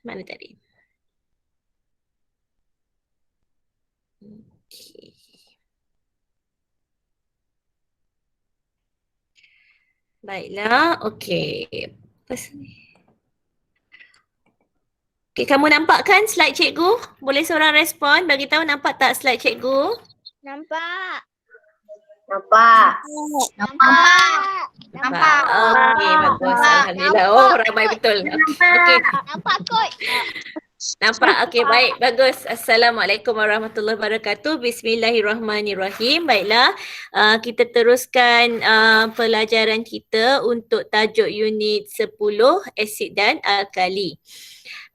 Mana tadi? Okey. Baiklah, okey. Okey, kamu nampak kan slide cikgu? Boleh seorang respon bagi tahu nampak tak slide cikgu? Nampak. Nampak. Nampak. Nampak. Okey, bagus. Alhamdulillah. Nampak. Oh, ramai betul. Okey. Nampak kot. Nampak? Okey, baik. Bagus. Assalamualaikum warahmatullahi wabarakatuh. Bismillahirrahmanirrahim. Baiklah, kita teruskan pelajaran kita untuk tajuk unit 10, asid dan alkali.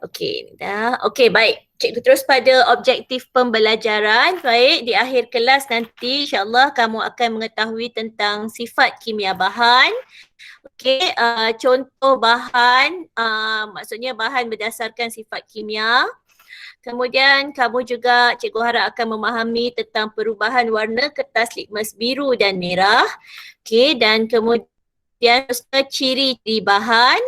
Okey, dah. Okey, baik. Cikgu terus pada objektif pembelajaran. Baik, di akhir kelas nanti insyaAllah kamu akan mengetahui tentang sifat kimia bahan. Okey, contoh bahan, maksudnya bahan berdasarkan sifat kimia. Kemudian kamu juga, cikgu harap akan memahami tentang perubahan warna kertas litmus biru dan merah. Okey, dan kemudian ciri-ciri bahan.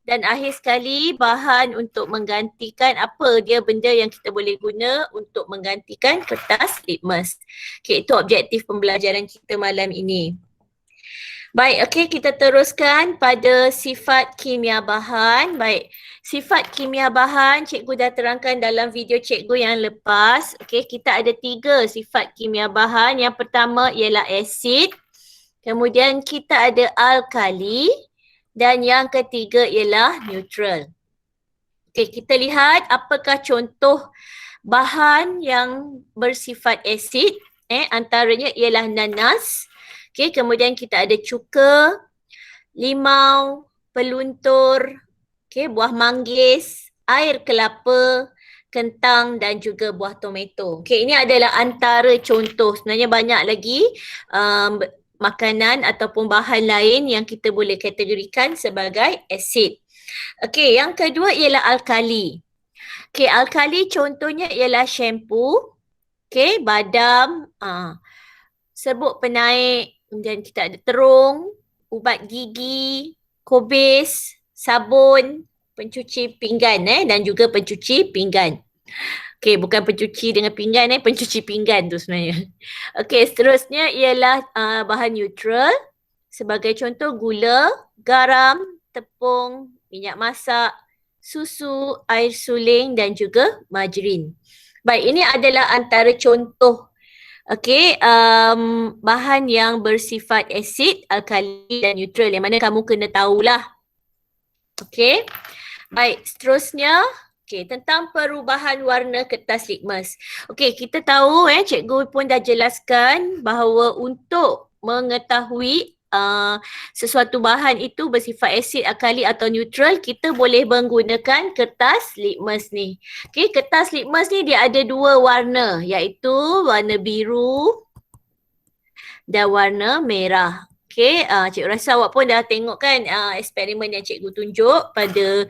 Dan akhir sekali bahan untuk menggantikan apa dia benda yang kita boleh guna untuk menggantikan kertas litmus. Okey, itu objektif pembelajaran kita malam ini. Baik, okey, kita teruskan pada sifat kimia bahan. Baik, sifat kimia bahan cikgu dah terangkan dalam video cikgu yang lepas. Okey, kita ada 3 sifat kimia bahan. Yang pertama ialah asid. Kemudian kita ada alkali. Dan yang ketiga ialah neutral. Okey, kita lihat apakah contoh bahan yang bersifat asid. Antaranya ialah nanas. Okey, kemudian kita ada cuka, limau, peluntur, okey, buah manggis, air kelapa, kentang dan juga buah tomato. Okey, ini adalah antara contoh. Sebenarnya banyak lagi makanan ataupun bahan lain yang kita boleh kategorikan sebagai asid. Okey, yang kedua ialah alkali. Okey, alkali contohnya ialah shampoo, okey, badam, serbuk penaik, kemudian kita ada terung, ubat gigi, kobis, sabun, pencuci pinggan dan juga pencuci pinggan. Okey, bukan pencuci dengan pinggan pencuci pinggan tu sebenarnya. Okey, seterusnya ialah bahan neutral. Sebagai contoh gula, garam, tepung, minyak masak, susu, air suling dan juga margarin. Baik, ini adalah antara contoh bahan yang bersifat asid, alkali dan neutral yang mana kamu kena tahulah. Okey. Baik, seterusnya tentang perubahan warna kertas litmus. Okey, kita tahu cikgu pun dah jelaskan bahawa untuk mengetahui sesuatu bahan itu bersifat asid, alkali atau neutral, kita boleh menggunakan kertas litmus ni. Okey, kertas litmus ni dia ada 2 warna, iaitu warna biru dan warna merah. Okey, cikgu rasa awak pun dah tengok kan eksperimen yang cikgu tunjuk pada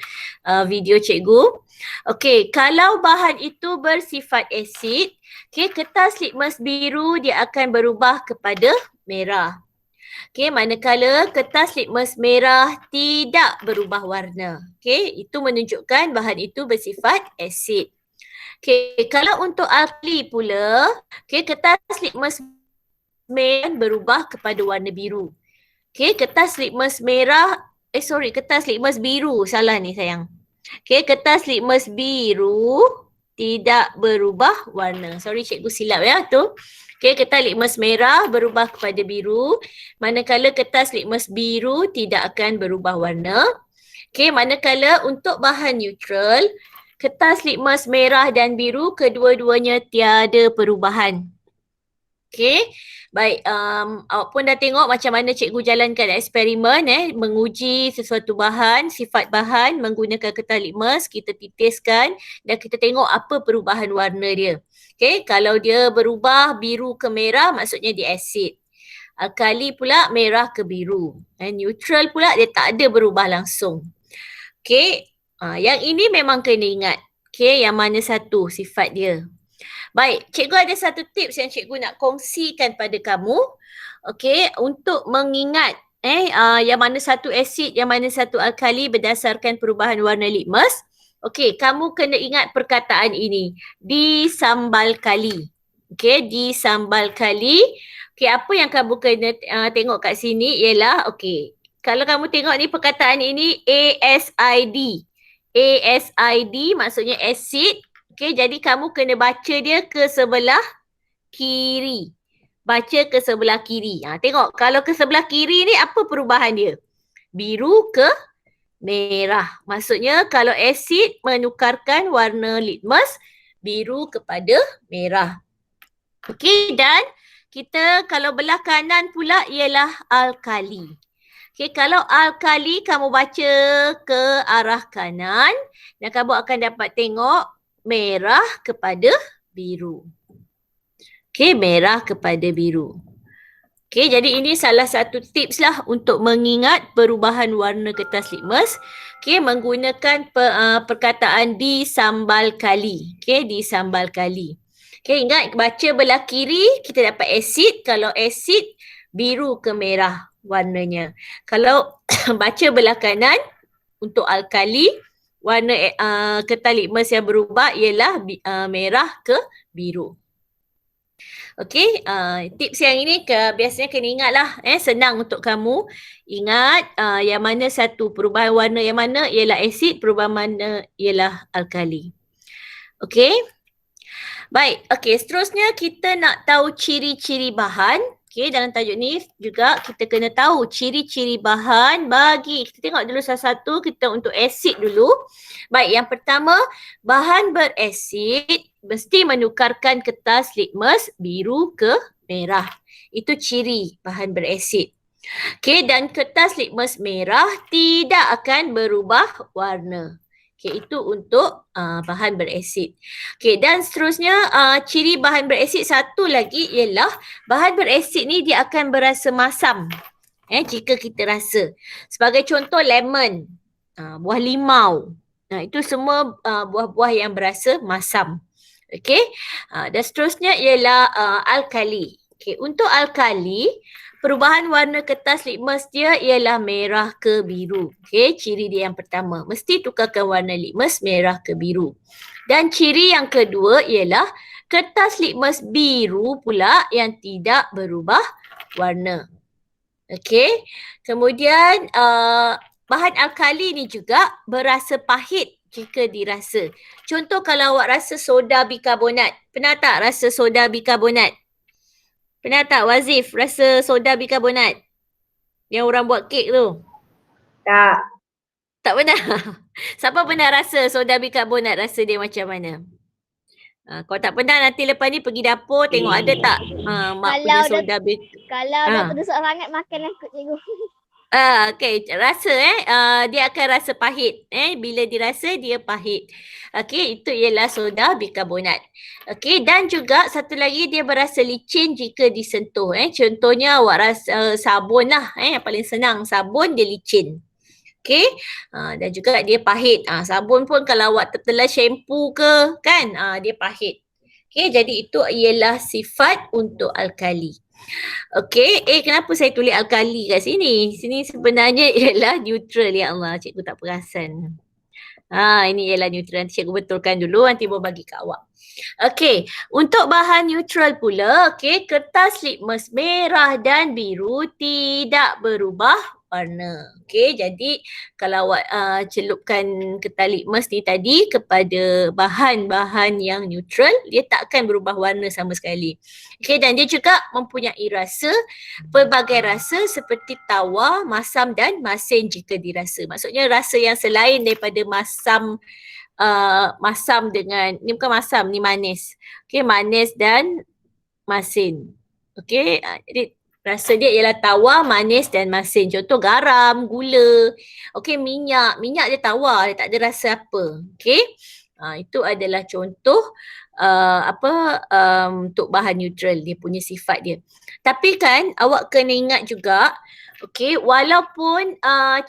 video cikgu. Okey, kalau bahan itu bersifat asid, kertas litmus biru dia akan berubah kepada merah. Okey, manakala kertas litmus merah tidak berubah warna. Okey, itu menunjukkan bahan itu bersifat asid. Okey, kalau untuk alkali pula, kertas litmus merah berubah kepada warna biru. Okey, kertas litmus merah, kertas litmus biru, salah ni sayang. Okey, kertas litmus biru tidak berubah warna. Sorry cikgu silap tu. Okey, kertas litmus merah berubah kepada biru, manakala kertas litmus biru tidak akan berubah warna. Okey, manakala untuk bahan neutral, kertas litmus merah dan biru kedua-duanya tiada perubahan. Okey, baik, awak pun dah tengok macam mana cikgu jalankan eksperimen menguji sesuatu bahan, sifat bahan menggunakan kertas litmus, kita titiskan dan kita tengok apa perubahan warna dia. Okey, kalau dia berubah biru ke merah maksudnya dia asid. Alkali pula merah ke biru. Neutral pula dia tak ada berubah langsung. Okey, yang ini memang kena ingat. Okey, yang mana satu sifat dia. Baik, cikgu ada satu tips yang cikgu nak kongsikan pada kamu. Okey, untuk mengingat yang mana satu asid, yang mana satu alkali berdasarkan perubahan warna litmus. Okey, kamu kena ingat perkataan ini. Disambal kali. Okey, disambal kali. Okey, apa yang kamu kena tengok kat sini ialah, okey, kalau kamu tengok ni perkataan ini ASID. ASID maksudnya acid. Okey, jadi kamu kena baca dia ke sebelah kiri. Baca ke sebelah kiri. Tengok, kalau ke sebelah kiri ni apa perubahan dia? Biru ke merah. Maksudnya kalau asid menukarkan warna litmus biru kepada merah. Okey, dan kita kalau belah kanan pula ialah alkali. Okey, kalau alkali kamu baca ke arah kanan dan kamu akan dapat tengok merah kepada biru. Okey, merah kepada biru. Okey, jadi ini salah satu tips lah untuk mengingat perubahan warna kertas litmus. Okey, menggunakan perkataan disambal kali. Okey, disambal kali. Okey, ingat baca belah kiri kita dapat asid. Kalau asid biru ke merah warnanya. Kalau baca belah kanan untuk alkali warna kertas litmus yang berubah ialah merah ke biru. Okey, tips yang ini biasanya kena ingat lah. Senang untuk kamu ingat yang mana satu perubahan warna yang mana ialah asid, perubahan mana ialah alkali. Okey. Baik, okey, seterusnya kita nak tahu ciri-ciri bahan. Okey, dalam tajuk ni juga kita kena tahu ciri-ciri bahan bagi, kita tengok dulu satu-satu, kita untuk asid dulu. Baik, yang pertama, bahan berasid mesti menukarkan kertas litmus biru ke merah. Itu ciri bahan berasid. Okey, dan kertas litmus merah tidak akan berubah warna. Okey, itu untuk bahan berasid. Okey, dan seterusnya ciri bahan berasid satu lagi ialah bahan berasid ni dia akan berasa masam. Jika kita rasa. Sebagai contoh lemon, buah limau. Itu semua buah-buah yang berasa masam. Okey. Dan seterusnya ialah alkali. Okey, untuk alkali perubahan warna kertas litmus dia ialah merah ke biru. Okey, ciri dia yang pertama. Mesti tukarkan warna litmus merah ke biru. Dan ciri yang kedua ialah kertas litmus biru pula yang tidak berubah warna. Okey. Kemudian bahan alkali ni juga berasa pahit jika dirasa. Contoh kalau awak rasa soda bikarbonat. Pernah tak rasa soda bikarbonat? Pernah tak Wazif rasa soda bikarbonat? Yang orang buat kek tu. Tak. Tak pernah? Siapa pernah rasa soda bikarbonat, rasa dia macam mana? Kalau tak pernah nanti lepas ni pergi dapur tengok ada tak mak punya soda bikarbonat. Kalau dah terdesak sangat makan ikut cikgu. Okey, rasa dia akan rasa pahit. Bila dirasa dia pahit. Okey, itu ialah soda bikarbonat. Okey, dan juga satu lagi dia berasa licin jika disentuh. Contohnya awak rasa sabun lah. Yang paling senang sabun dia licin. Okey, dan juga dia pahit. Sabun pun kalau awak tertelan shampoo ke kan, dia pahit. Okey, jadi itu ialah sifat untuk alkali. Okey, kenapa saya tulis alkali kat sini? Sini sebenarnya ialah neutral, ya Allah, cikgu tak perasan. Ini ialah neutral, nanti cikgu betulkan dulu, nanti baru bagi kat awak. Okey, untuk bahan neutral pula, okey, kertas litmus merah dan biru tidak berubah warna. Okey, jadi kalau awak celupkan kertas litmus ni tadi kepada bahan-bahan yang neutral, dia tak akan berubah warna sama sekali. Okey, dan dia juga mempunyai rasa, pelbagai rasa seperti tawar, masam dan masin jika dirasa. Maksudnya rasa yang selain daripada masam, masam dengan, ni bukan masam, ni manis. Okey, manis dan masin. Okey, jadi rasa dia ialah tawar, manis dan masin. Contoh garam, gula. Okey, minyak. Minyak dia tawar, dia tak ada rasa apa. Okey. Itu adalah contoh untuk bahan neutral, dia punya sifat dia. Tapi kan awak kena ingat juga, okey, walaupun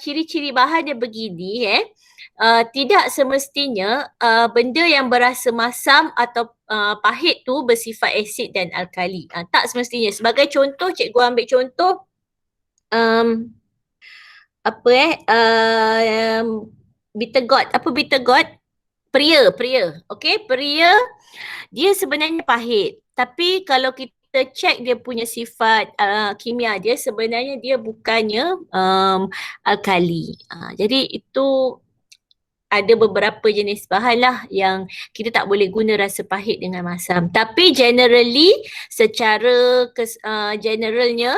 ciri-ciri bahan dia begini, tidak semestinya benda yang berasa masam atau pahit tu bersifat asid dan alkali. Tak semestinya. Sebagai contoh, cikgu ambil contoh bitter gourd. Apa bitter gourd? Pria. Okey, pria dia sebenarnya pahit. Tapi kalau kita cek dia punya sifat kimia dia, sebenarnya dia bukannya alkali. Jadi itu ada beberapa jenis bahan lah yang kita tak boleh guna rasa pahit dengan masam. Tapi generally, secara generalnya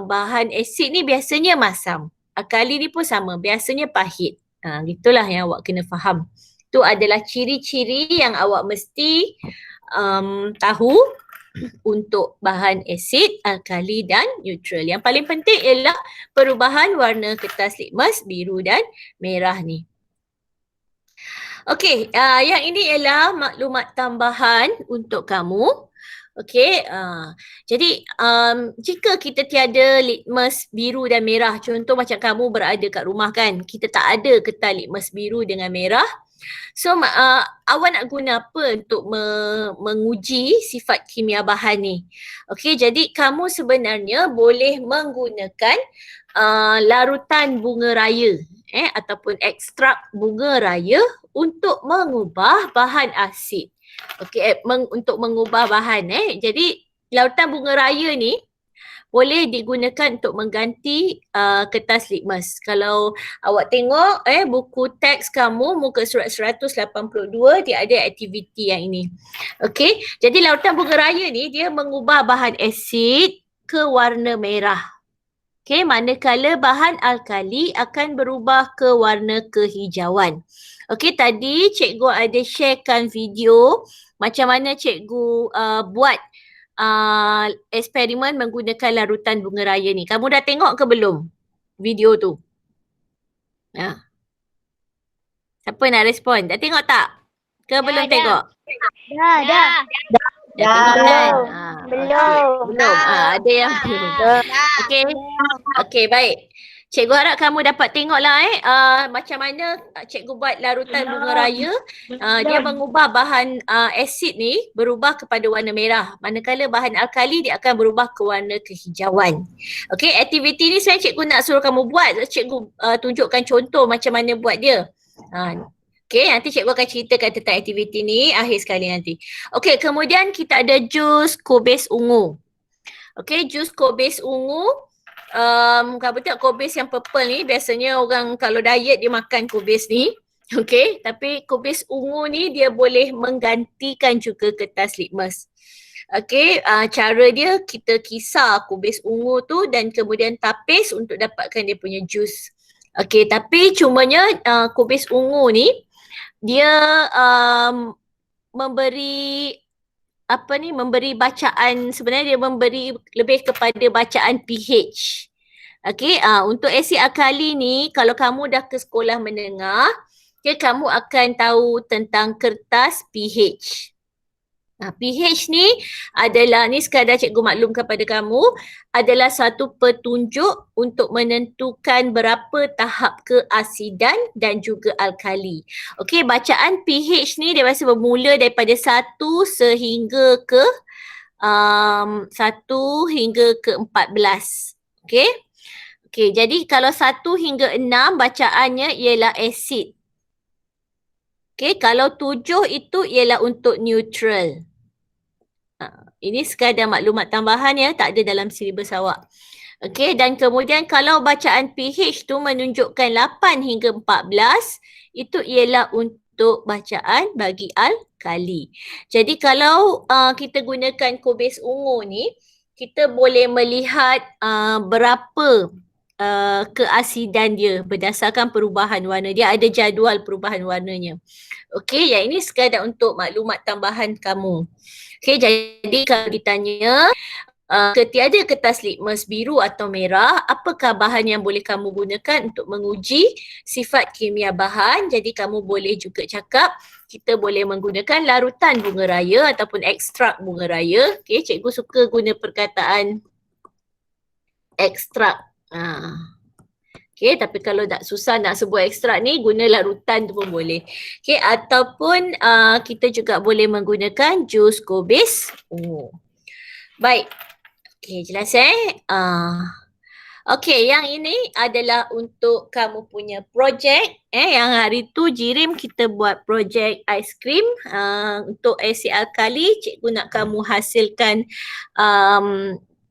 bahan asid ni biasanya masam. Alkali ni pun sama, biasanya pahit. Gitulah yang awak kena faham. Itu adalah ciri-ciri yang awak mesti tahu untuk bahan asid, alkali dan neutral. Yang paling penting ialah perubahan warna kertas litmus biru dan merah ni. Okey, yang ini ialah maklumat tambahan untuk kamu. Okey, jadi jika kita tiada litmus biru dan merah, contoh macam kamu berada kat rumah kan, kita tak ada kertas litmus biru dengan merah. So, awak nak guna apa untuk menguji sifat kimia bahan ni? Okey, jadi kamu sebenarnya boleh menggunakan larutan bunga raya ataupun ekstrak bunga raya untuk mengubah bahan asid. Okey, untuk mengubah bahan Jadi larutan bunga raya ni boleh digunakan untuk mengganti kertas litmus. Kalau awak tengok buku teks kamu muka surat 182 dia ada aktiviti yang ini. Okey, jadi larutan bunga raya ni dia mengubah bahan asid ke warna merah. Okey, manakala bahan alkali akan berubah ke warna kehijauan. Okey, tadi cikgu ada sharekan video macam mana cikgu buat eksperimen menggunakan larutan bunga raya ni. Kamu dah tengok ke belum video tu? Siapa nak respon? Dah tengok tak? Ke belum tengok? Dah. Dah tengok kan? Belum. Belum. Ada yang belum. Okey, baik. Cikgu harap kamu dapat tengoklah macam mana cikgu buat larutan bunga raya. Dia mengubah bahan asid ni berubah kepada warna merah. Manakala bahan alkali dia akan berubah ke warna kehijauan. Okey, aktiviti ni sebenarnya cikgu nak suruh kamu buat. Cikgu tunjukkan contoh macam mana buat dia. Okey, nanti cikgu akan ceritakan tentang aktiviti ni akhir sekali nanti. Okey, kemudian kita ada jus kobis ungu. Okey, jus kobis ungu. Kamu tengok kobis yang purple ni, biasanya orang kalau diet dia makan kobis ni. Okey, tapi kobis ungu ni dia boleh menggantikan juga kertas litmus. Okey, cara dia kita kisar kobis ungu tu dan kemudian tapis untuk dapatkan dia punya jus. Okey, tapi cumanya kobis ungu ni dia memberi bacaan, sebenarnya dia memberi lebih kepada bacaan pH. Okey, untuk asid alkali ni kalau kamu dah ke sekolah menengah, kamu akan tahu tentang kertas pH. pH ni adalah, ni sekadar cikgu maklumkan kepada kamu, adalah satu petunjuk untuk menentukan berapa tahap keasidan dan juga alkali. Okey, bacaan pH ni dia biasa bermula daripada 1 sehingga ke 1 hingga ke 14. Okey. Okey, jadi kalau 1 hingga 6 bacaannya ialah asid. Okey, kalau 7 itu ialah untuk neutral. Ini sekadar maklumat tambahan ya, tak ada dalam silibus awak. Okey, dan kemudian kalau bacaan pH tu menunjukkan 8 hingga 14, itu ialah untuk bacaan bagi alkali. Jadi kalau kita gunakan kobis ungu ni, kita boleh melihat berapa keasidan dia berdasarkan perubahan warna. Dia ada jadual perubahan warnanya. Okey, yang ini sekadar untuk maklumat tambahan kamu. Okey, jadi kalau ditanya tiada kertas litmus biru atau merah, apakah bahan yang boleh kamu gunakan untuk menguji sifat kimia bahan? Jadi kamu boleh juga cakap kita boleh menggunakan larutan bunga raya ataupun ekstrak bunga raya. Okey, cikgu suka guna perkataan ekstrak. Okey, tapi kalau tak susah nak sebut ekstrak ni, guna larutan tu pun boleh. Okey, ataupun kita juga boleh menggunakan jus kobis ungu. Baik. Okey, jelas Okey, yang ini adalah untuk kamu punya projek. Yang hari tu Jirim kita buat projek aiskrim untuk asid alkali. Cikgu nak kamu hasilkan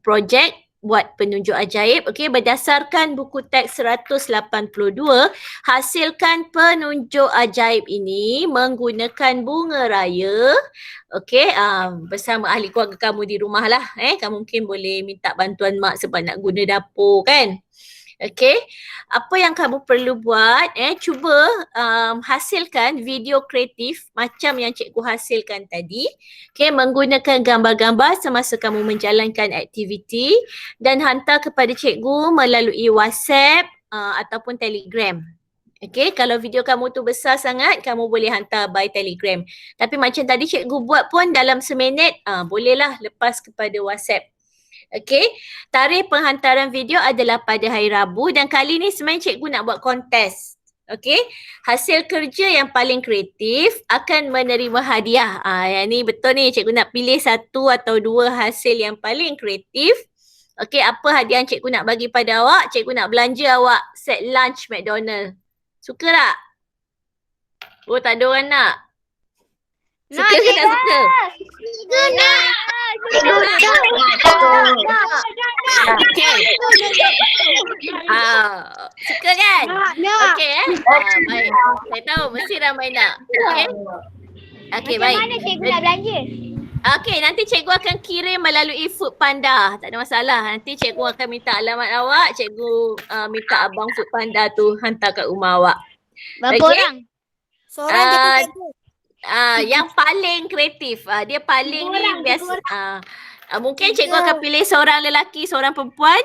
projek buat penunjuk ajaib. Okey, berdasarkan buku teks 182, hasilkan penunjuk ajaib ini menggunakan bunga raya. Okey, bersama ahli keluarga kamu di rumah lah. Kamu mungkin boleh minta bantuan mak sebab nak guna dapur kan. Okey, apa yang kamu perlu buat, cuba hasilkan video kreatif macam yang cikgu hasilkan tadi. Okey, menggunakan gambar-gambar semasa kamu menjalankan aktiviti dan hantar kepada cikgu melalui WhatsApp ataupun Telegram. Okay, kalau video kamu tu besar sangat, kamu boleh hantar by Telegram. Tapi macam tadi cikgu buat pun dalam seminit, bolehlah lepas kepada WhatsApp. Okay, tarikh penghantaran video adalah pada hari Rabu dan kali ni sebenarnya cikgu nak buat kontes. Okay, hasil kerja yang paling kreatif akan menerima hadiah. Yang ni betul ni, cikgu nak pilih 1 atau 2 hasil yang paling kreatif. Okay, apa hadiah yang cikgu nak bagi pada awak? Cikgu nak belanja awak set lunch McDonald. Suka tak? Oh, tak ada orang nak? Suka ke tak suka? Nak. Okay. Suka kan? Okay baik. Saya tahu mesti ramai nak. Okay baik. Macam mana cikgu nak belanja? Okay, nanti cikgu akan kirim melalui Food Panda. Tak ada masalah. Nanti cikgu akan minta alamat awak. Cikgu minta abang Food Panda tu hantar kat rumah awak. Berapa orang? Seorang je pun cikgu. Yang paling kreatif. Dia paling ni biasa. Mungkin cikgu akan pilih seorang lelaki, seorang perempuan.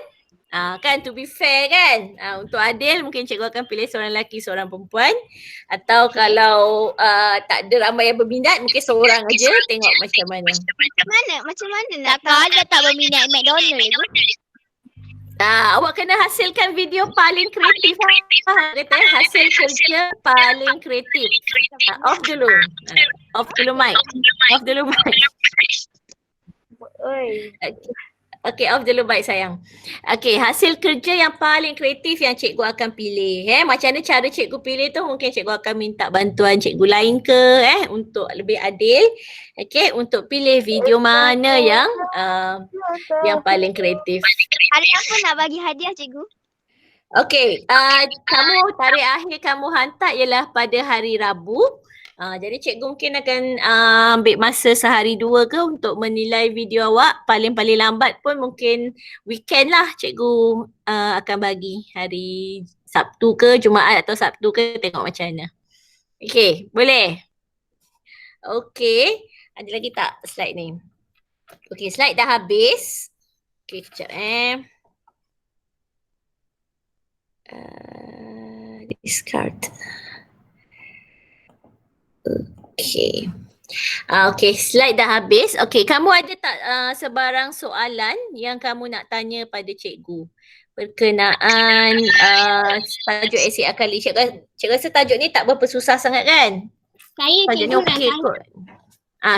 Kan to be fair kan. Untuk adil mungkin cikgu akan pilih seorang lelaki, seorang perempuan. Atau kalau tak ada ramai yang berminat, mungkin seorang aja, tengok macam mana. Macam mana nak tahu ada tak berminat McDonald tu? Awak kena hasilkan video paling kreatif. Kata hasil kerja paling kreatif. Off dulu. Off dulu mic. Off dulu mic. Okay, off dulu mic sayang. Okay, hasil kerja yang paling kreatif yang cikgu akan pilih. Macam mana cara cikgu pilih tu, mungkin cikgu akan minta bantuan cikgu lain ke untuk lebih adil. Okay, untuk pilih video mana yang paling kreatif. Hari apa nak bagi hadiah cikgu? Okay, kamu tarikh akhir kamu hantar ialah pada hari Rabu. Jadi cikgu mungkin akan ambil masa sehari 2 ke untuk menilai video awak. Paling-paling lambat pun mungkin weekend lah cikgu akan bagi. Hari Sabtu ke Jumaat atau Sabtu ke, tengok macam mana. Okay, boleh? Okay, ada lagi tak slide ni? Okay, slide dah habis. Okay, kejap discard. Okay, slide dah habis. Okay, kamu ada tak sebarang soalan yang kamu nak tanya pada cikgu berkenaan tajuk asid alkali? Cikgu rasa tajuk ni tak berapa susah sangat kan? Saya Tajuk ni cikgu nak okey tanya. kot.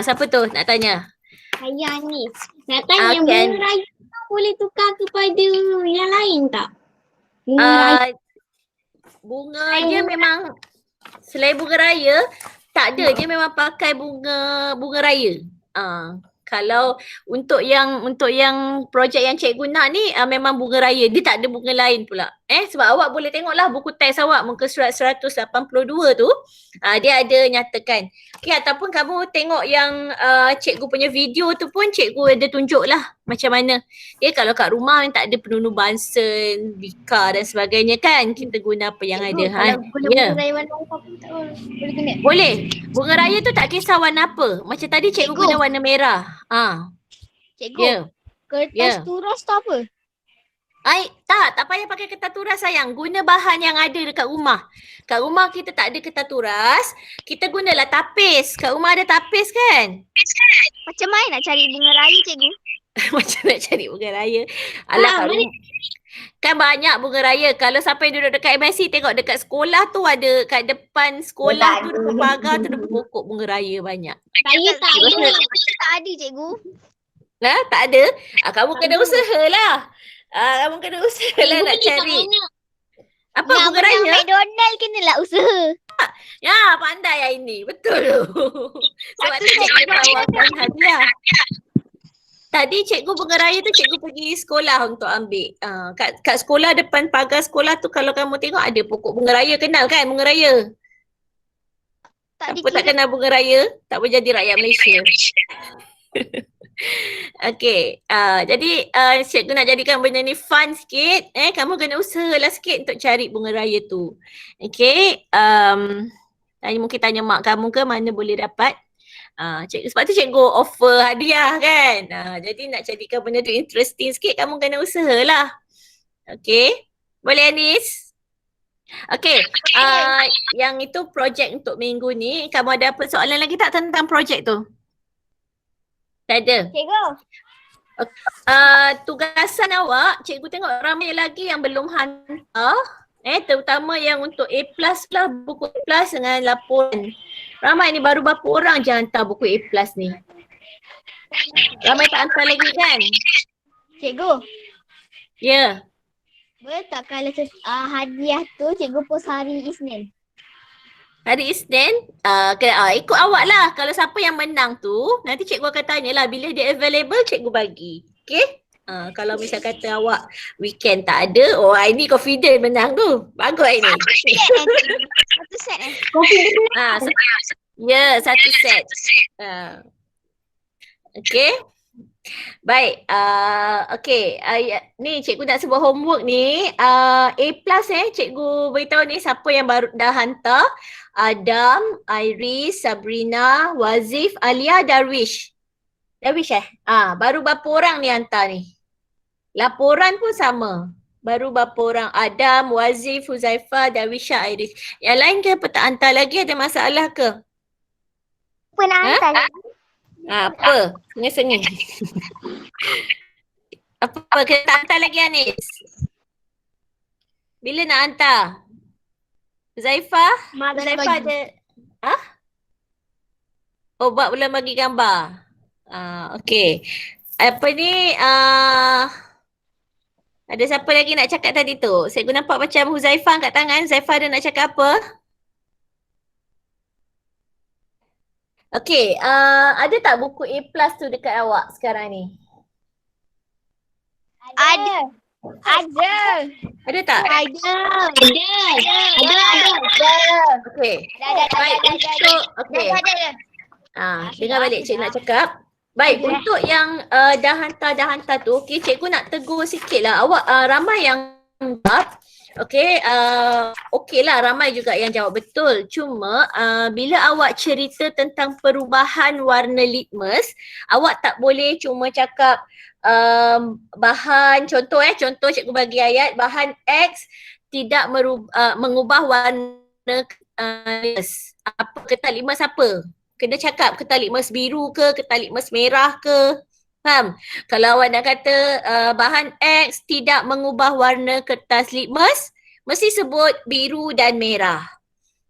Siapa tu nak tanya? Saya ni. Nak tanya bunga raya boleh tukar kepada yang lain tak? Bunga dia memang selain bunga raya, tak ada, dia memang pakai bunga raya. Kalau untuk yang projek yang cikgu nak ni memang bunga raya, dia tak ada bunga lain pula. Sebab awak boleh tengoklah buku teks awak muka surat 182 tu, dia ada nyatakan. Okay, ataupun kamu tengok yang cikgu punya video tu pun cikgu ada tunjuk lah macam mana. Kalau kat rumah yang tak ada penunu Bunsen, Vika dan sebagainya kan, kita guna apa yang ada. Kalau bunga raya warna apa pun tak boleh guna? Boleh. Bunga raya tu tak kisah warna apa. Macam tadi cikgu guna warna merah. Cikgu, kertas turas tu apa? Tak payah pakai kertas turas sayang. Guna bahan yang ada dekat rumah. Kat rumah kita tak ada kertas turas, kita gunalah tapis. Kat rumah ada tapis kan? Macam mana nak cari bunga raya cikgu? Macam nak cari bunga raya. Alah, kat rumah kan banyak bunga raya. Kalau siapa yang duduk dekat MSC, tengok dekat sekolah tu ada, kat depan sekolah tu, depan pagar tu ada pokok bunga raya banyak. Saya tak ada. Tak ada cikgu. Tak ada? Kamu kena usahalah. Kamu kena usaha lah Cikgu nak pergi kat cari. mana? Apa Nak bunga menang raya? McDonald kenalah usaha. Ya, pandai yang ini. Betul tu. Sebab tu cikgu tawarkan hadiah. Tadi cikgu bunga raya tu cikgu pergi sekolah untuk ambil. Kat sekolah depan pagar sekolah tu kalau kamu tengok ada pokok bunga raya. Kenal kan bunga raya? Tak Siapa tak kenal bunga raya? Tak boleh jadi rakyat Malaysia. Okey, jadi cikgu nak jadikan benda ni fun sikit. Kamu kena usahalah sikit untuk cari bunga raya tu. Okey, mungkin tanya mak kamu ke mana boleh dapat. Cikgu, sebab tu cikgu offer hadiah kan. Jadi nak jadikan benda tu interesting sikit, kamu kena usahalah. Okey, boleh Anis? Okey, yang itu projek untuk minggu ni. Kamu ada apa soalan lagi tak tentang projek tu? Tak ada. Cikgu. Tugasan awak, cikgu tengok ramai lagi yang belum hantar. Terutama yang untuk A+ lah, buku A+ dengan laporan. Ramai ni baru berapa orang je hantar buku A+ ni. Ramai tak hantar lagi kan? Cikgu. Ya. Boleh tak kalau hadiah tu cikgu post hari Isnin? Hari Isnin, ikut awak lah. Kalau siapa yang menang tu, nanti cikgu akan tanya lah bila dia available, cikgu bagi. Okay? Kalau misal kata awak weekend tak ada, ini confident menang tu. Bagus ini. Satu set Satu set. Okay. Baik, ni cikgu nak sebuah homework ni. A+ cikgu beritahu ni siapa yang baru dah hantar. Adam, Iris, Sabrina, Wazif, Alia, Darwish. Darwish baru berapa orang ni hantar ni? Laporan pun sama. Baru berapa orang? Adam, Wazif, Huzaifah, Darwisha, Iris. Yang lain ke tak hantar lagi, ada masalah ke? Pernah hantar lagi. Apa? Sengih-sengih. Apa? Kita tak hantar lagi Anis? Bila nak hantar? Zaifah? Zaifah ada? Bak belum bagi gambar. Okey. Apa ni? Ada siapa lagi nak cakap tadi tu? Saya nampak macam Huzaifah angkat tangan. Zaifah ada nak cakap apa? Okey, ada tak buku A+ tu dekat awak sekarang ni? Ada. Ada tak? Ada. Okey. Baik, untuk okey. Dengar balik cikgu nak cakap. Baik, untuk yang dah hantar tu, okey, cikgu nak tegur sikitlah. Awak ramai yang jawab. Okey, okeylah ramai juga yang jawab betul. Cuma bila awak cerita tentang perubahan warna litmus, awak tak boleh cuma cakap bahan, contoh cikgu bagi ayat, bahan X tidak mengubah warna litmus. Kertas litmus apa? Kena cakap kertas litmus biru ke, kertas litmus merah ke. Faham? Kalau awak nak kata bahan X tidak mengubah warna kertas litmus, mesti sebut biru dan merah.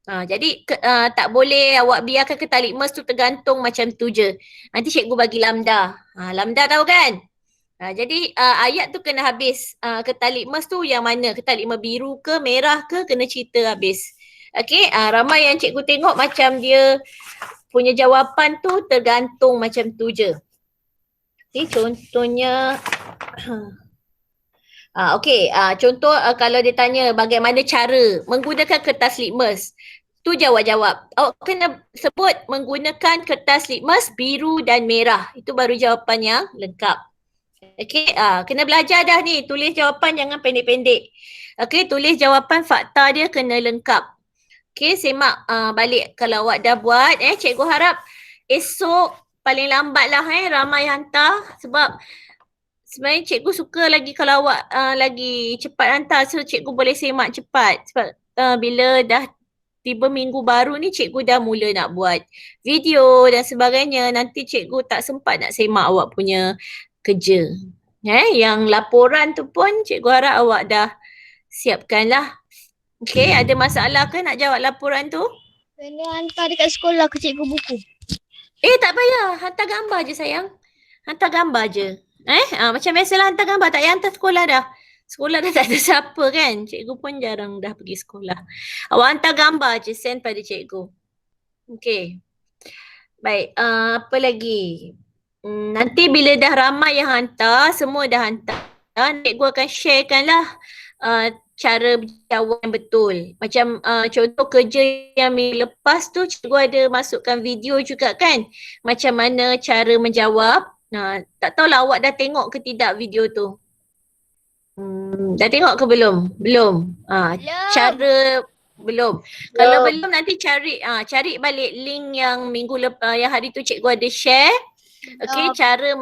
Jadi tak boleh awak biarkan kertas litmus tu tergantung macam tu je. Nanti cikgu bagi lambda. Lambda tahu kan? Jadi ayat tu kena habis. Kertas litmus tu yang mana? Kertas litmus biru ke, merah ke, kena cerita habis. Okey, ramai yang cikgu tengok macam dia punya jawapan tu tergantung macam tu je. Ni contohnya contoh kalau dia tanya bagaimana cara menggunakan kertas litmus, tu jawab-jawab. Awak kena sebut menggunakan kertas litmus biru dan merah. Itu baru jawapan yang lengkap. Okey, kena belajar dah ni, tulis jawapan jangan pendek-pendek. Okey, tulis jawapan fakta dia kena lengkap. Okey, semak balik kalau awak dah buat. Cikgu harap esok paling lambat lah ramai hantar, sebab sebenarnya cikgu suka lagi kalau awak lagi cepat hantar, so cikgu boleh semak cepat. Sebab bila dah tiba minggu baru ni cikgu dah mula nak buat video dan sebagainya, nanti cikgu tak sempat nak semak awak punya kerja. Yang laporan tu pun cikgu harap awak dah siapkan lah. Okey, ada masalah ke nak jawab laporan tu? Kena hantar dekat sekolah ke cikgu buku. Tak payah. Hantar gambar je sayang. Hantar gambar je. Macam biasalah hantar gambar, tak payah hantar sekolah dah. Sekolah dah tak ada siapa kan. Cikgu pun jarang dah pergi sekolah. Awak hantar gambar je, send pada cikgu. Okay. Baik, apa lagi? Nanti bila dah ramai yang hantar, semua dah hantar, cikgu akan sharekan lah cara berjawab yang betul. Macam contoh kerja yang minggu lepas tu, cikgu ada masukkan video juga kan. Macam mana cara menjawab. Tak tahulah awak dah tengok ke tidak video tu. Dah tengok ke belum? Belum. Cara belum. Kalau belum nanti cari balik link yang minggu lepas yang hari tu cikgu ada share. Okey, cara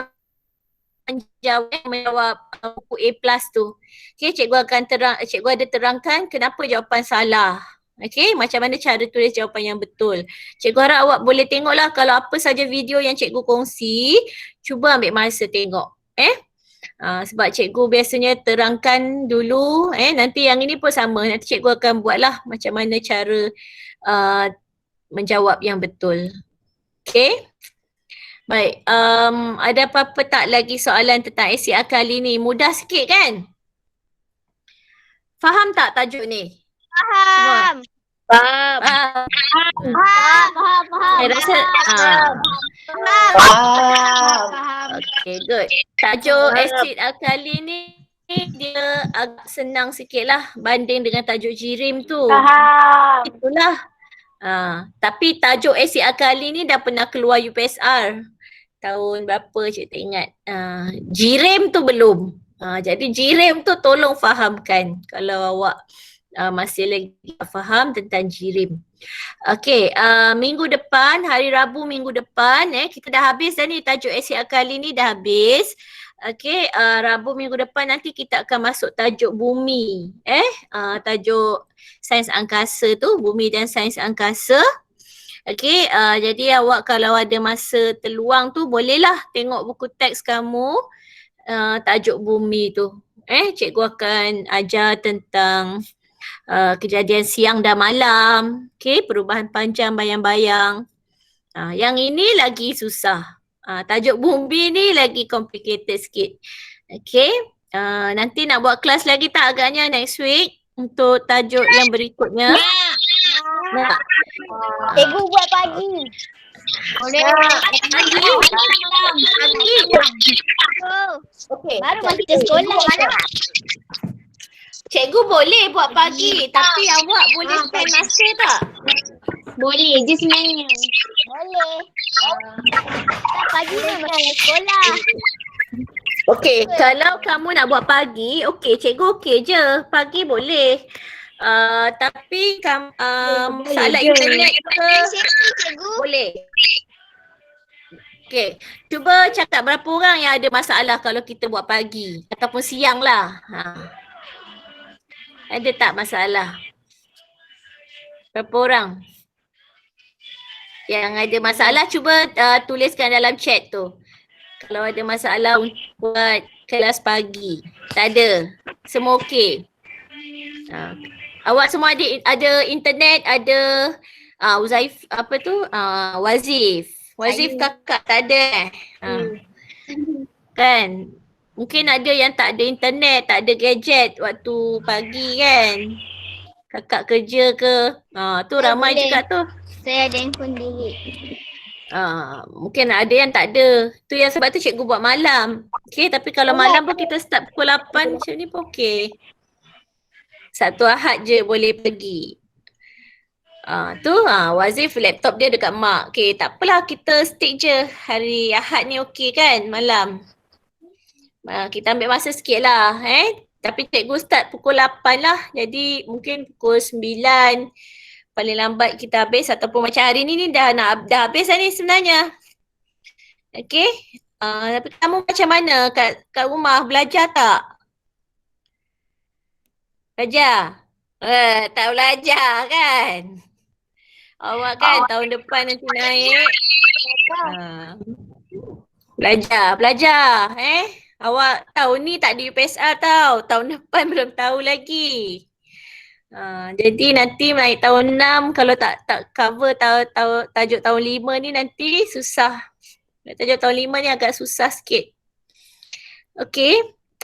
menjawab buku A+ tu. Okey, cikgu ada terangkan kenapa jawapan salah. Okey, macam mana cara tulis jawapan yang betul. Cikgu harap awak boleh tengoklah kalau apa saja video yang cikgu kongsi, cuba ambil masa tengok. Sebab cikgu biasanya terangkan dulu, nanti yang ini pun sama. Nanti cikgu akan buatlah macam mana cara menjawab yang betul. Okay. Baik, ada apa-apa tak lagi soalan tentang asid alkali ni? Mudah sikit kan? Faham tak tajuk ni? Faham. Faham. Faham. Saya rasa Faham. okay, good. Tajuk asid alkali ni dia agak senang sikit lah banding dengan tajuk jirim tu. Faham. Itulah. Tapi tajuk asid alkali ni dah pernah keluar UPSR. Tahun berapa cik tak ingat. Jirim tu belum. Jadi jirim tu tolong fahamkan kalau awak masih lagi faham tentang jirim. Okey, minggu depan, hari Rabu minggu depan kita dah habis dah ni tajuk asid alkali ni dah habis. Okey, Rabu minggu depan nanti kita akan masuk tajuk bumi. Tajuk sains angkasa tu, bumi dan sains angkasa. Okey, jadi awak kalau ada masa terluang tu bolehlah tengok buku teks kamu tajuk bumi tu. Cikgu akan ajar tentang kejadian siang dan malam. Okey, perubahan panjang bayang-bayang. Yang ini lagi susah. Tajuk bumi ni lagi complicated sikit. Okey, nanti nak buat kelas lagi tak agaknya next week untuk tajuk yang berikutnya? Nak. Cikgu buat pagi. Boleh. Pagi. Okey. Baru masuk ke sekolah. Cikgu boleh buat pagi tapi awak boleh spend masa tak? Boleh je sebenarnya. Boleh. Pagi ni masuk sekolah. Okey, kalau kamu nak buat pagi, okey, cikgu okey je. Pagi boleh. Tapi masalah internet ke boleh. Okey, cuba cakap berapa orang yang ada masalah kalau kita buat pagi ataupun siang lah. Ada tak masalah? Berapa orang? Yang ada masalah cuba tuliskan dalam chat tu. Kalau ada masalah buat kelas pagi. Tak ada. Semua okey. Awak semua ada internet, ada Uzaif apa tu? Wazif. Wazif kakak tak ada. Kan? Mungkin ada yang tak ada internet, tak ada gadget waktu pagi kan. Kakak kerja ke? Tu ramai boleh. juga tu. Saya ada handphone bilik. Mungkin ada yang tak ada. Tu yang sebab tu cikgu buat malam. Okay, tapi kalau malam pun kita start pukul 8 macam ni pun okay. Sabtu Ahad je boleh pergi. Wazif laptop dia dekat mak. Okay, tak apalah kita stick je hari Ahad ni okay kan malam. Kita ambil masa sikit lah Tapi cikgu start pukul 8 lah. Jadi mungkin pukul 9 paling lambat kita habis ataupun macam hari ni dah habis dah ni sebenarnya. Okay. Tapi kamu macam mana kat rumah belajar tak? Belajar? Tak belajar kan? Awak kan tahun depan nanti naik. Belajar. Awak tahun ni tak ada UPSR tau. Tahun depan belum tahu lagi. Jadi nanti naik tahun 6 kalau tak cover tajuk tahun 5 ni nanti susah. Tajuk tahun 5 ni agak susah sikit. Okey.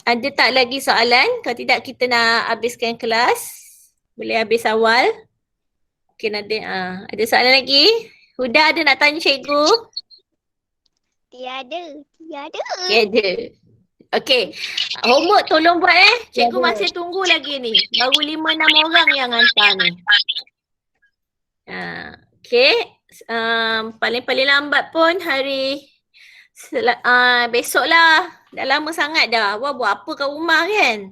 Ada tak lagi soalan? Kalau tidak kita nak habiskan kelas. Boleh habis awal. Okey, ada soalan lagi? Huda ada nak tanya cikgu? Tiada. Okey, ada. Okey. Homework tolong buat Cikgu masih tunggu lagi ni. Baru 5-6 orang yang hantar ni. Okey. Paling-paling lambat pun hari besok lah. Dah lama sangat dah. Wah, buat apa kat rumah kan?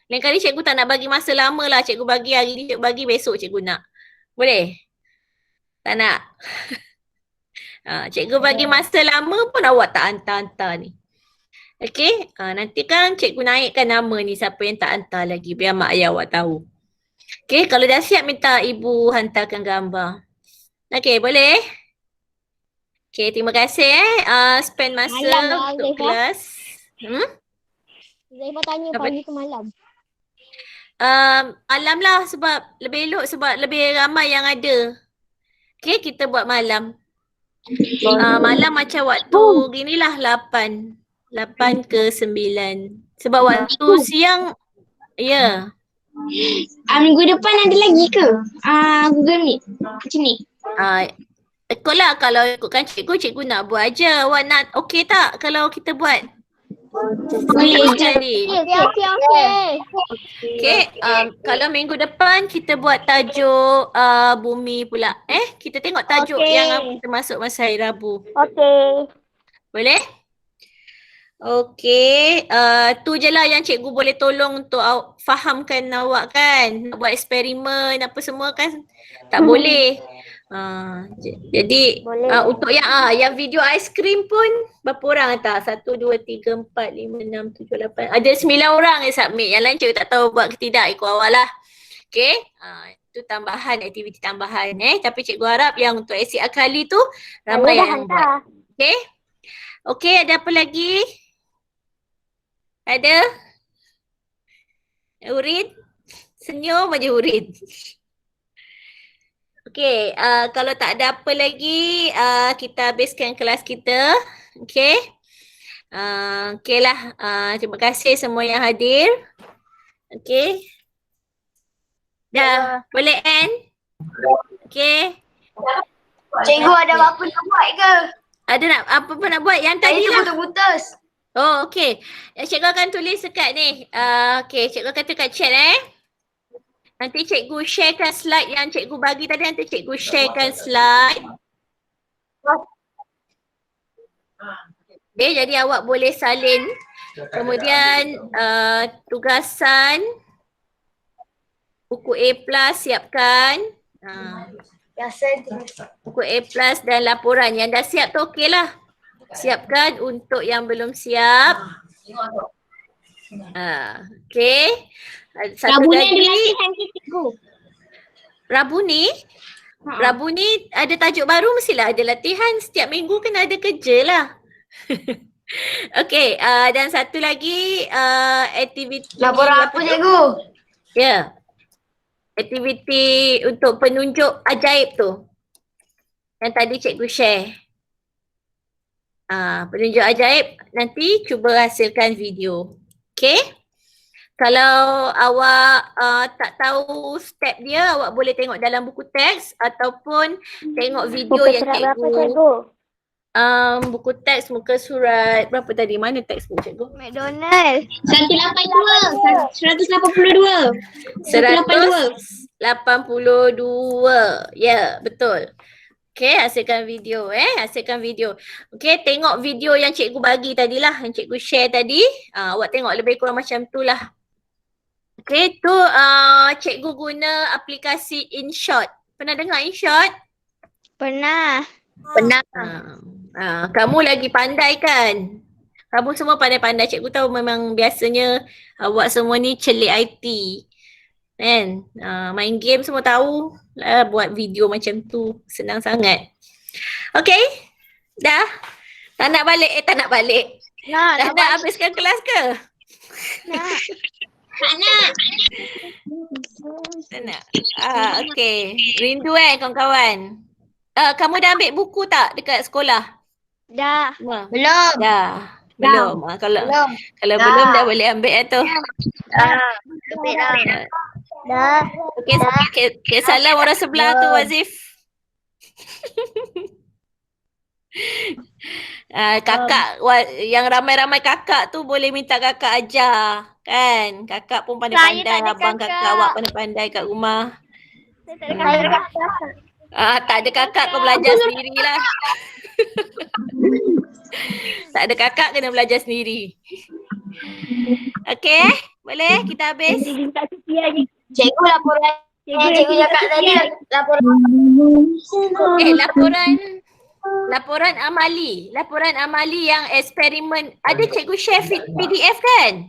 Lain kali cikgu tak nak bagi masa lama lah. Cikgu bagi hari ni, cikgu bagi besok cikgu nak. Boleh? Tak nak? Cikgu bagi masa lama pun awak tak hantar-hantar ni. Okey, nanti kan cikgu naikkan nama ni siapa yang tak hantar lagi biar mak ayah awak tahu. Okey, kalau dah siap minta ibu hantarkan gambar. Okey, boleh? Okey, terima kasih spend masa Malam lah, untuk Zaifah. kelas. Zaifah tanya Apa? pagi ke malam. Malam lah sebab lebih elok sebab lebih ramai yang ada. Okey, kita buat malam. Malam macam waktu ginilah 8 ke 9. Sebab waktu siang, ya. Minggu depan ada lagi ke? Google Meet. Macam ni. Ikutlah kalau ikutkan cikgu nak buat je. Awak nak okey tak kalau kita buat? Boleh je. Jadi. Okey. Okey, kalau minggu depan kita buat tajuk bumi pula. Kita tengok tajuk Okey. yang kita masuk masa hari Rabu. Okey. Boleh? Okey, tu je lah yang cikgu boleh tolong untuk fahamkan awak kan. Nak buat eksperimen apa semua kan tak boleh. Jadi untuk yang video aiskrim pun berapa orang hantar? 1, 2, 3, 4, 5, 6, 7, 8. Ada 9 orang yang submit. Yang lain cikgu tak tahu buat ke tidak, ikut awak lah. Okey, itu tambahan, aktiviti tambahan Tapi cikgu harap yang untuk asid akali tu ramai yang buat. Okey. Okey, ada apa lagi? Ada? Urin? Senyum aja Urin. Okey, kalau tak ada apa lagi, kita habiskan kelas kita. Okey. Okeylah, terima kasih semua yang hadir. Okey. Dah, boleh end? Okey. Cikgu ada apa nak buat ke? Ada nak apa nak buat? Yang tadi lah. Putus-putus. Oh, okey. Cikgu akan tulis dekat ni. Okey, cikgu kata kat chat Nanti cikgu sharekan slide yang cikgu bagi tadi. Nanti cikgu sharekan slide. Okay, jadi awak boleh salin. Kemudian tugasan buku A+ siapkan. Buku A+ dan laporan. Yang dah siap tu okey lah. Siapkan untuk yang belum siap. Okey. Satu Rabu ni lagi. ada latihan ke cikgu? Rabu ni ada tajuk baru, mestilah ada latihan. Setiap minggu kena ada kerja lah. Okey, dan satu lagi aktiviti. Laporan apa cikgu? Ya. Aktiviti untuk penunjuk ajaib tu. Yang tadi cikgu share. Penunjuk ajaib, nanti cuba hasilkan video. Okey? Kalau awak tak tahu step dia, awak boleh tengok dalam buku teks ataupun tengok video yang cikgu. Buku teks muka surat berapa tadi? Mana teks buku cikgu? McDonald. 182. 182. Ya, betul. Okey, hasilkan video hasilkan video. Okey, tengok video yang cikgu bagi tadilah, yang cikgu share tadi. Awak tengok lebih kurang macam tu lah. Okey, tu cikgu guna aplikasi InShot. Pernah dengar InShot? Pernah. Kamu lagi pandai kan? Kamu semua pandai-pandai. Cikgu tahu memang biasanya awak semua ni celik IT. Kan? Main game semua tahu. Buat video macam tu. Senang sangat. Okey? Dah? Tak nak balik? Tak nak balik. Dah nak habiskan kelas ke? Tak nak. Tak nak. Okey. Rindu kawan-kawan. Kamu dah ambil buku tak dekat sekolah? Dah. Semua? Belum. Dah. Belum. Kalau belum dah boleh ambil tu. Ambil dah. Dah. Okey, salam orang sebelah tu Wazif. Kakak yang ramai-ramai kakak tu boleh minta kakak ajar kan. Kakak pun pandai-pandai, abang kakak awak pandai-pandai kat rumah. Saya tak ada kakak. Tak ada kakak kau belajar sendirilah. Tak ada kakak kena belajar sendiri. Okey, boleh kita habis. Cikgu laporan. Cikgu cakap tadi Laporan amali. Laporan amali yang eksperimen. Ada cikgu share PDF kan?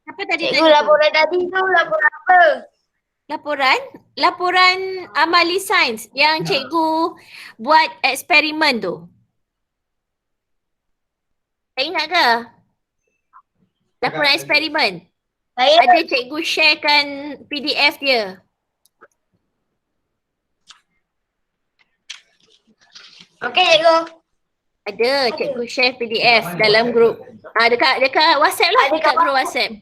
Apa tadi? Cikgu laporan tadi tu laporan apa? Laporan amali sains yang cikgu buat eksperimen tu. Tak ingat ke? Laporan eksperimen. Ada cikgu sharekan PDF dia. Okey cikgu. Ada cikgu share PDF dalam grup. Dekat WhatsApp lah, dekat grup WhatsApp.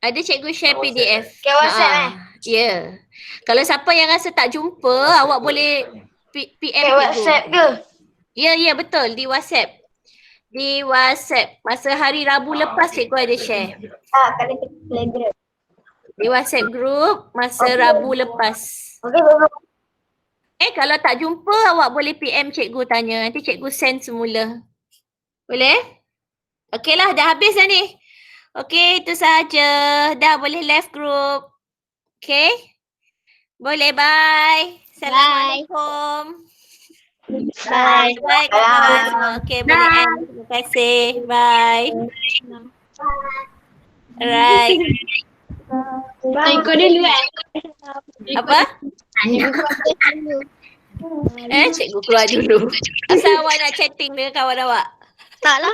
Ada cikgu share PDF. Dekat WhatsApp Ya. Kalau siapa yang rasa tak jumpa, awak boleh PM Dekat cikgu. WhatsApp ke? Ya betul, di WhatsApp. Di WhatsApp. Masa hari Rabu lepas cikgu ada share. Kalau Telegram. Di WhatsApp group masa Rabu lepas. Okey cikgu. Kalau tak jumpa awak boleh PM cikgu tanya. Nanti cikgu send semula. Boleh? Okey lah, dah habis dah ni. Okey, itu sahaja. Dah boleh left group. Okey? Boleh, bye. Assalamualaikum. Bye. Bye kawan semua. Okey, boleh end. Terima kasih. Bye. Alright. Kau dulu Apa? Cikgu keluar dulu. Asal awak nak chatting dengan kawan awak? Tak lah.